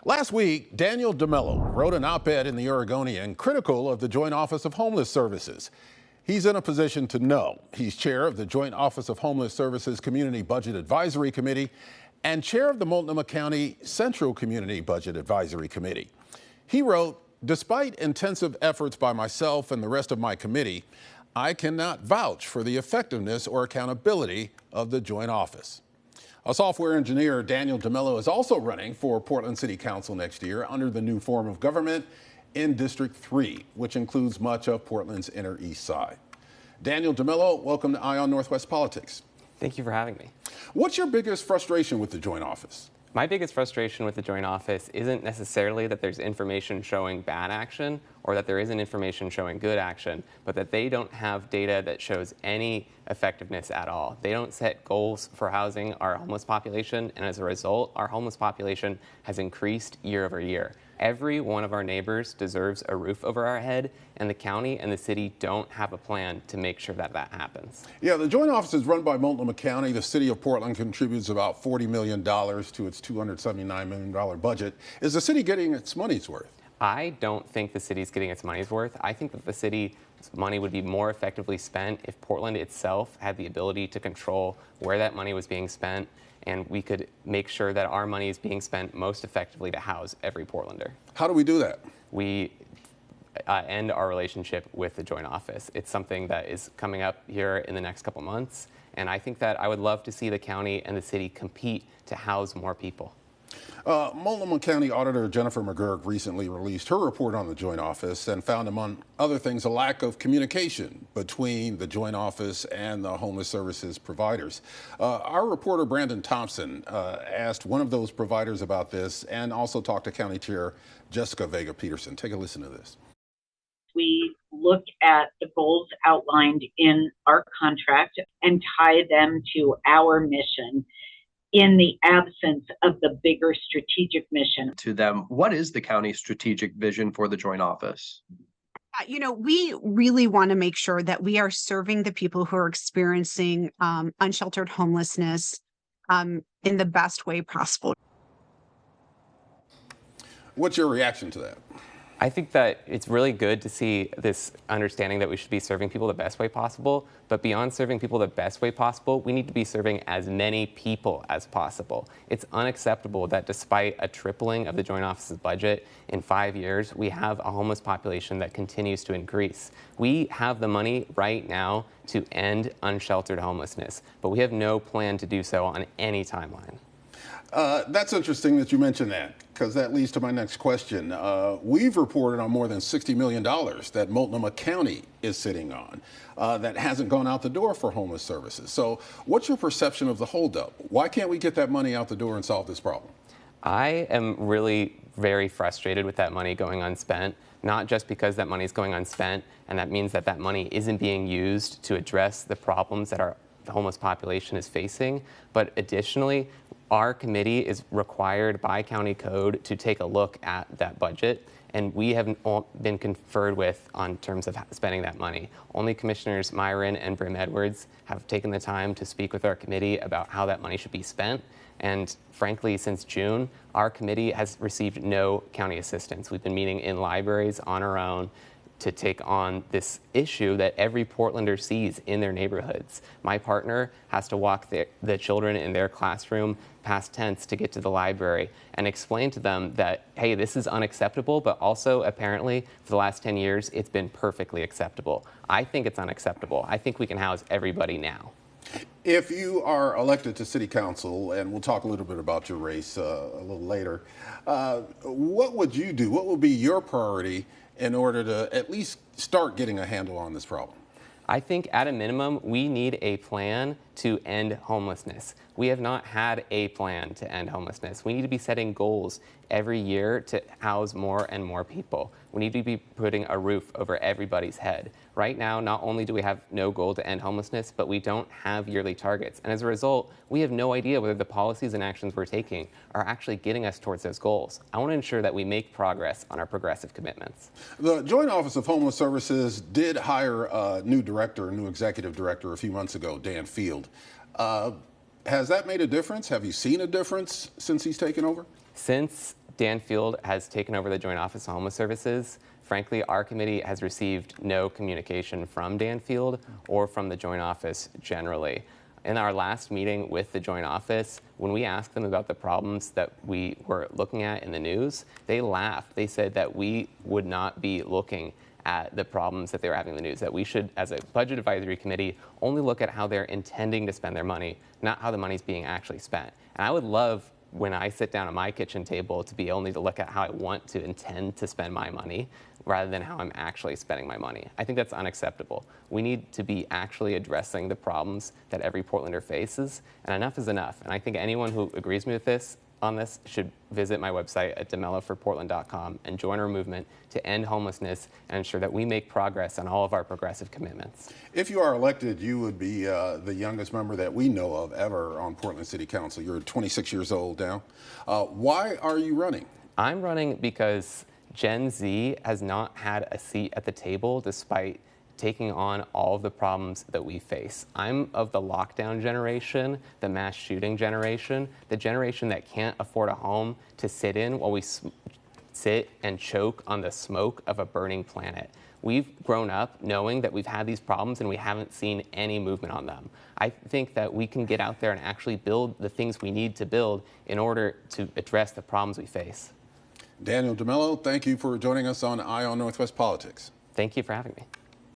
Last week, Daniel Demelo wrote an op-ed in the Oregonian critical of the Joint Office of Homeless Services. He's in a position to know. He's chair of the Joint Office of Homeless Services Community Budget Advisory Committee and chair of the Multnomah County Central Community Budget Advisory Committee. He wrote, "Despite intensive efforts by myself and the rest of my committee, I cannot vouch for the effectiveness or accountability of the Joint Office." A software engineer, Daniel Demelo, is also running for Portland City Council next year under the new form of government in District 3, which includes much of Portland's inner east side. Daniel Demelo, welcome to Eye on Northwest Politics. Thank you for having me. What's your biggest frustration with the Joint Office? My biggest frustration with the Joint Office isn't necessarily that there's information showing bad action or that there isn't information showing good action, but that they don't have data that shows any effectiveness at all. They don't set goals for housing our homeless population, and as a result, our homeless population has increased year over year. Every one of our neighbors deserves a roof over our head, and the county and the city don't have a plan to make sure that that happens. Yeah, the Joint Office is run by Multnomah County. The city of Portland contributes about $40 million to its $279 million budget. Is the city getting its money's worth? I don't think the city's getting its money's worth. I think that the city's money would be more effectively spent if Portland itself had the ability to control where that money was being spent, and we could make sure that our money is being spent most effectively to house every Portlander. How do we do that? We end our relationship with the Joint Office. It's something that is coming up here in the next couple months, and I think that I would love to see the county and the city compete to house more people. Multnomah County Auditor Jennifer McGurk recently released her report on the Joint Office and found, among other things, a lack of communication between the Joint Office and the homeless services providers. Our reporter Brandon Thompson asked one of those providers about this and also talked to County Chair Jessica Vega Peterson. Take a listen to this. We look at the goals outlined in our contract and tie them to our mission in the absence of the bigger strategic mission. To them, what is the county's strategic vision for the Joint Office? You know, we really want to make sure that we are serving the people who are experiencing unsheltered homelessness in the best way possible. What's your reaction to that? I think that it's really good to see this understanding that we should be serving people the best way possible, but beyond serving people the best way possible, we need to be serving as many people as possible. It's unacceptable that despite a tripling of the Joint Office's budget in 5 years, we have a homeless population that continues to increase. We have the money right now to end unsheltered homelessness, but we have no plan to do so on any timeline. That's interesting that you mentioned that, because that leads to my next question. We've reported on more than $60 million that Multnomah County is sitting on that hasn't gone out the door for homeless services. So what's your perception of the holdup? Why can't we get that money out the door and solve this problem? I am really very frustrated with that money going unspent, not just because that money is going unspent, and that means that that money isn't being used to address the problems that our homeless population is facing, but additionally, our committee is required by county code to take a look at that budget, and we haven't been conferred with on terms of spending that money. Only Commissioners Myron and Brim Edwards have taken the time to speak with our committee about how that money should be spent. And frankly, since June, our committee has received no county assistance. We've been meeting in libraries on our own to take on this issue that every Portlander sees in their neighborhoods. My partner has to walk the children in their classroom past tents to get to the library and explain to them that, hey, this is unacceptable, but also apparently for the last 10 years, it's been perfectly acceptable. I think it's unacceptable. I think we can house everybody now. If you are elected to City Council, and we'll talk a little bit about your race a little later, what would you do? What would be your priority in order to at least start getting a handle on this problem? I think at a minimum, we need a plan to end homelessness. We have not had a plan to end homelessness. We need to be setting goals every year to house more and more people. We need to be putting a roof over everybody's head. Right now, not only do we have no goal to end homelessness, but we don't have yearly targets. And as a result, we have no idea whether the policies and actions we're taking are actually getting us towards those goals. I want to ensure that we make progress on our progressive commitments. The Joint Office of Homeless Services did hire a new executive director a few months ago, Dan Field. Has that made a difference? Have you seen a difference since he's taken over? Since Dan Field has taken over the Joint Office of Homeless Services, frankly, our committee has received no communication from Dan Field or from the Joint Office generally. In our last meeting with the Joint Office, when we asked them about the problems that we were looking at in the news, they laughed. They said that we would not be looking at the problems that they were having in the news, that we should, as a budget advisory committee, only look at how they're intending to spend their money, not how the money's being actually spent. And I would love, when I sit down at my kitchen table, to be only to look at how I want to intend to spend my money rather than how I'm actually spending my money. I think that's unacceptable. We need to be actually addressing the problems that every Portlander faces, and enough is enough. And I think anyone who agrees with me on this should visit my website at demeloforportland.com and join our movement to end homelessness and ensure that we make progress on all of our progressive commitments. If you are elected, you would be the youngest member that we know of ever on Portland City Council. You're 26 years old now. Why are you running? I'm running because Gen Z has not had a seat at the table despite taking on all of the problems that we face. I'm of the lockdown generation, the mass shooting generation, the generation that can't afford a home to sit in while we sit and choke on the smoke of a burning planet. We've grown up knowing that we've had these problems and we haven't seen any movement on them. I think that we can get out there and actually build the things we need to build in order to address the problems we face. Daniel Demelo, thank you for joining us on Eye on Northwest Politics. Thank you for having me.